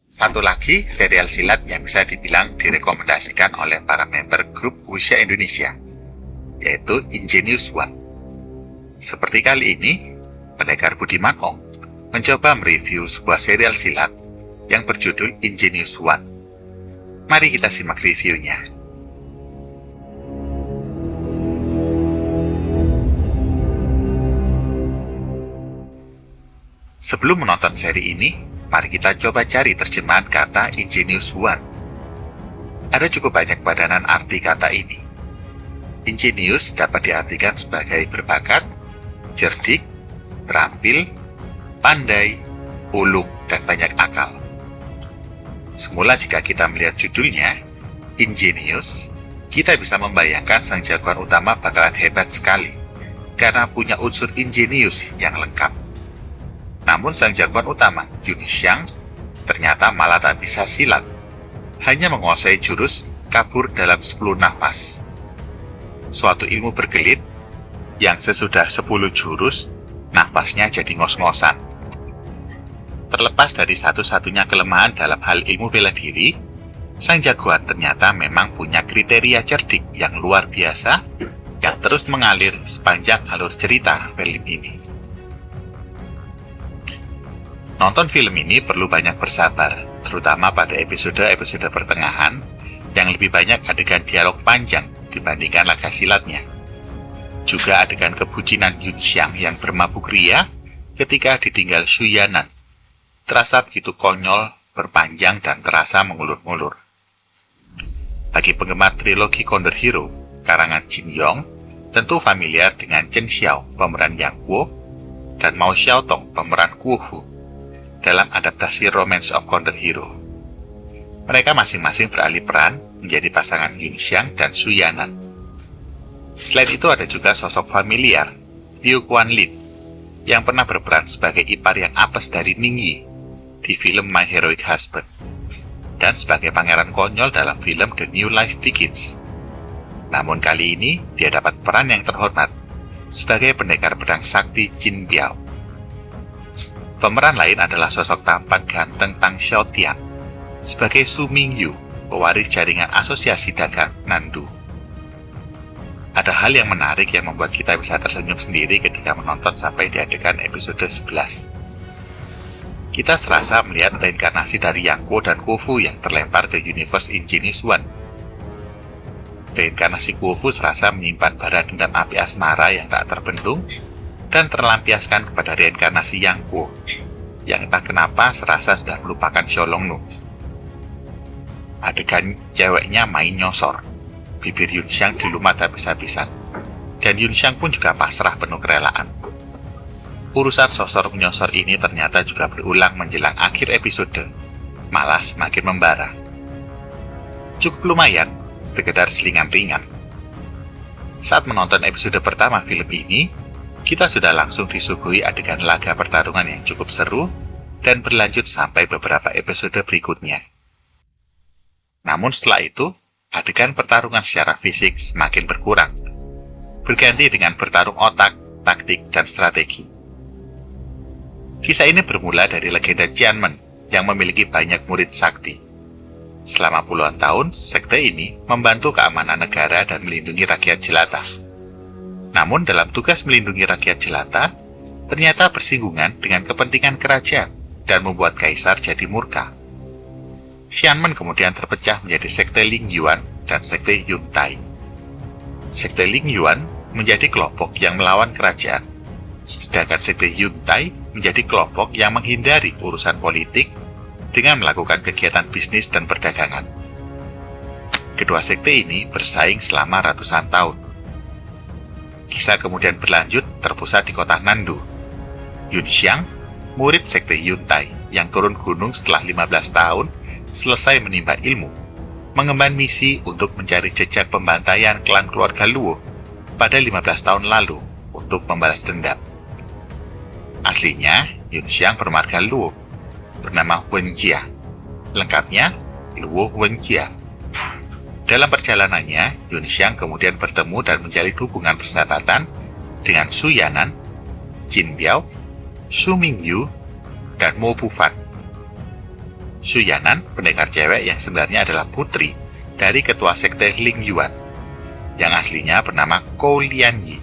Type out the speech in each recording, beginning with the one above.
Satu lagi serial silat yang bisa dibilang direkomendasikan oleh para member grup Wuxia Indonesia, yaitu Ingenious One. Seperti kali ini, Pendekar Budiman Ong mencoba mereview sebuah serial silat yang berjudul Ingenious One. Mari kita simak reviewnya. Sebelum menonton seri ini, mari kita coba cari terjemahan kata Ingenious One. Ada cukup banyak padanan arti kata ini. Ingenious dapat diartikan sebagai berbakat, cerdik, terampil, pandai, ulung, dan banyak akal. Semula jika kita melihat judulnya, Ingenious, kita bisa membayangkan sang jagoan utama bakalan hebat sekali, karena punya unsur ingenius yang lengkap. Namun sang jagoan utama, Yun Xiang, ternyata malah tak bisa silat, hanya menguasai jurus kabur dalam 10 nafas. Suatu ilmu berkelit, yang sesudah 10 jurus, nafasnya jadi ngos-ngosan. Terlepas dari satu-satunya kelemahan dalam hal ilmu bela diri, sang jagoan ternyata memang punya kriteria cerdik yang luar biasa, yang terus mengalir sepanjang alur cerita film ini. Nonton film ini perlu banyak bersabar, terutama pada episode-episode pertengahan yang lebih banyak adegan dialog panjang dibandingkan laga silatnya. Juga adegan kebucinan Yun Xiang yang bermabuk ria ketika ditinggal Xu Yanan. Terasa begitu konyol, berpanjang, dan terasa mengulur-ngulur. Bagi penggemar trilogi Condor Hero, karangan Jin Yong, tentu familiar dengan Chen Xiao, pemeran Yang Guo, dan Mao Xiaotong, pemeran Guo Hu, dalam adaptasi Romance of Condor Hero. Mereka masing-masing beralih peran menjadi pasangan Yun Xiang dan Xu Yanan. Selain itu ada juga sosok familiar, Liu Guanlin, yang pernah berperan sebagai ipar yang apes dari Ning Yi di film My Heroic Husband, dan sebagai pangeran konyol dalam film The New Life Begins. Namun kali ini dia dapat peran yang terhormat sebagai pendekar pedang sakti Jin Biao. Pemeran lain adalah sosok tampan ganteng Tang Xiaotian sebagai Su Mingyu, pewaris jaringan asosiasi dagang Nandu. Ada hal yang menarik yang membuat kita bisa tersenyum sendiri ketika menonton sampai di adegan episode 11. Kita serasa melihat reinkarnasi dari Yang Guo dan Guo Fu yang terlempar ke universe Ingenious One. Reinkarnasi Guo Fu serasa menyimpan bara dendam api asmara yang tak terbendung dan terlampiaskan kepada reinkarnasi Yang Guo, yang entah kenapa serasa sudah melupakan Xiaolong Nu. Adegan ceweknya main nyosor, bibir Yun Xiang dilumat habis-habisan, dan Yun Xiang pun juga pasrah penuh kerelaan. Urusan sosor menyosor ini ternyata juga berulang menjelang akhir episode, malah semakin membara. Cukup lumayan, sekedar selingan ringan. Saat menonton episode pertama film ini, kita sudah langsung disuguhi adegan laga pertarungan yang cukup seru dan berlanjut sampai beberapa episode berikutnya. Namun setelah itu, adegan pertarungan secara fisik semakin berkurang, berganti dengan bertarung otak, taktik, dan strategi. Kisah ini bermula dari legenda Jianmen yang memiliki banyak murid sakti. Selama puluhan tahun, sekte ini membantu keamanan negara dan melindungi rakyat jelata. Namun dalam tugas melindungi rakyat jelata, ternyata bersinggungan dengan kepentingan kerajaan dan membuat kaisar jadi murka. Xianmen kemudian terpecah menjadi sekte Ling Yuan dan sekte Yun Tai. Sekte Ling Yuan menjadi kelompok yang melawan kerajaan, sedangkan sekte Yun Tai menjadi kelompok yang menghindari urusan politik dengan melakukan kegiatan bisnis dan perdagangan. Kedua sekte ini bersaing selama ratusan tahun. Kisah kemudian berlanjut terpusat di kota Nandu. Yun Xiang, murid sekte Yun Tai yang turun gunung setelah 15 tahun selesai menimba ilmu, mengemban misi untuk mencari jejak pembantaian klan keluarga Luo pada 15 tahun lalu untuk membalas dendam. Aslinya, Yun Xiang bermarga Luo, bernama Wen Jia. Lengkapnya, Luo Wen Jia. Dalam perjalanannya, Yun Xiang kemudian bertemu dan menjalin hubungan persahabatan dengan Xu Yanan, Jin Biao, Su Mingyu, dan Mo Bufan. Su Yanan, pendekar cewek yang sebenarnya adalah putri dari ketua sekte Ling Yuan, yang aslinya bernama Kou Lianyi.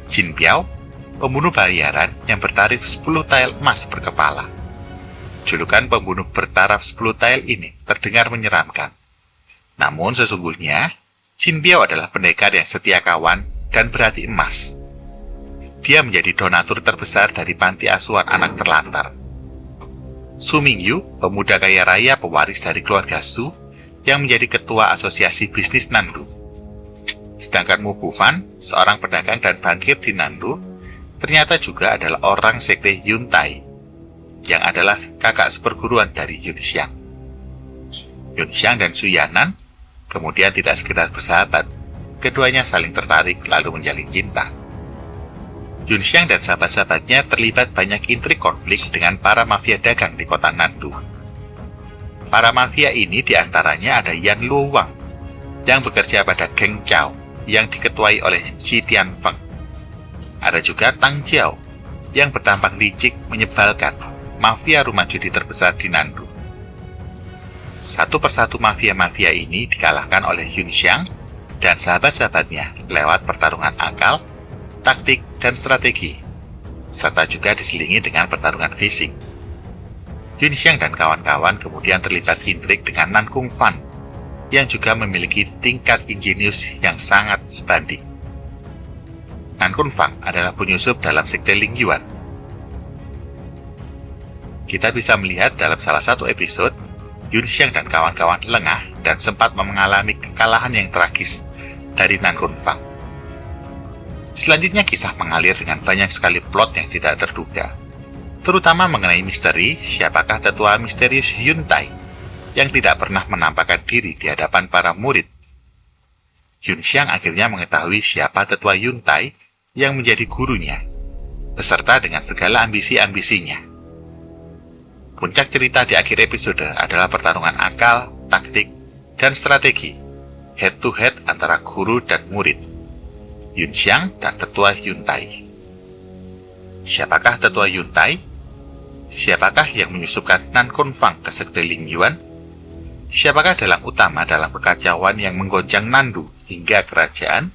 Jin Biao, pembunuh bayaran yang bertarif 10 tael emas per kepala. Julukan pembunuh bertaraf 10 tael ini terdengar menyeramkan. Namun sesungguhnya, Jin Biao adalah pendekar yang setia kawan dan berhati emas. Dia menjadi donatur terbesar dari panti asuhan anak terlantar. Su Mingyu, pemuda kaya raya pewaris dari keluarga Su, yang menjadi ketua asosiasi bisnis Nandu. Sedangkan Mu Bufan, seorang pedagang dan bankir di Nandu, ternyata juga adalah orang sekte Yuntai, yang adalah kakak seperguruan dari Yunxiang. Yunxiang dan Su Yanan kemudian tidak sekedar bersahabat, keduanya saling tertarik lalu menjalin cinta. Yunxiang dan sahabat-sahabatnya terlibat banyak intrik konflik dengan para mafia dagang di kota Nandu. Para mafia ini diantaranya ada Yan Luowang, yang bekerja pada geng Chao, yang diketuai oleh Ji Tianfeng. Ada juga Tang Jiao, yang bertampang licik menyebalkan, mafia rumah judi terbesar di Nandu. Satu persatu mafia-mafia ini dikalahkan oleh Yunxiang dan sahabat-sahabatnya lewat pertarungan akal, taktik, dan strategi, serta juga diselingi dengan pertarungan fisik. Yunxiang dan kawan-kawan kemudian terlibat intrik dengan Nan Kung Fan, yang juga memiliki tingkat injenius yang sangat sebanding. Nan Kung Fan adalah penyusup dalam sekte Ling Yuan. Kita bisa melihat dalam salah satu episode, Yunxiang dan kawan-kawan lengah dan sempat mengalami kekalahan yang tragis dari Nan Kung Fan. Selanjutnya kisah mengalir dengan banyak sekali plot yang tidak terduga, terutama mengenai misteri siapakah tetua misterius Yuntai yang tidak pernah menampakkan diri di hadapan para murid. Yunxiang akhirnya mengetahui siapa tetua Yuntai yang menjadi gurunya, beserta dengan segala ambisi-ambisinya. Puncak cerita di akhir episode adalah pertarungan akal, taktik, dan strategi head-to-head antara guru dan murid, Yunxiang dan tetua Yuntai. Siapakah tetua Yuntai? Siapakah yang menyusupkan Nan Kung Fan ke sekte Ling Yuan? Siapakah dalang utama dalam kekacauan yang menggoncang Nandu hingga kerajaan?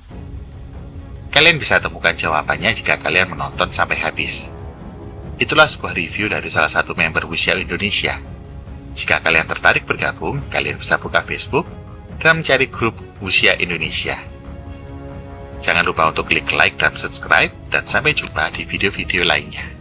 Kalian bisa temukan jawabannya jika kalian menonton sampai habis. Itulah sebuah review dari salah satu member Wuxia Indonesia. Jika kalian tertarik bergabung, kalian bisa buka Facebook dan mencari grup Wuxia Indonesia. Jangan lupa untuk klik like dan subscribe, dan sampai jumpa di video-video lainnya.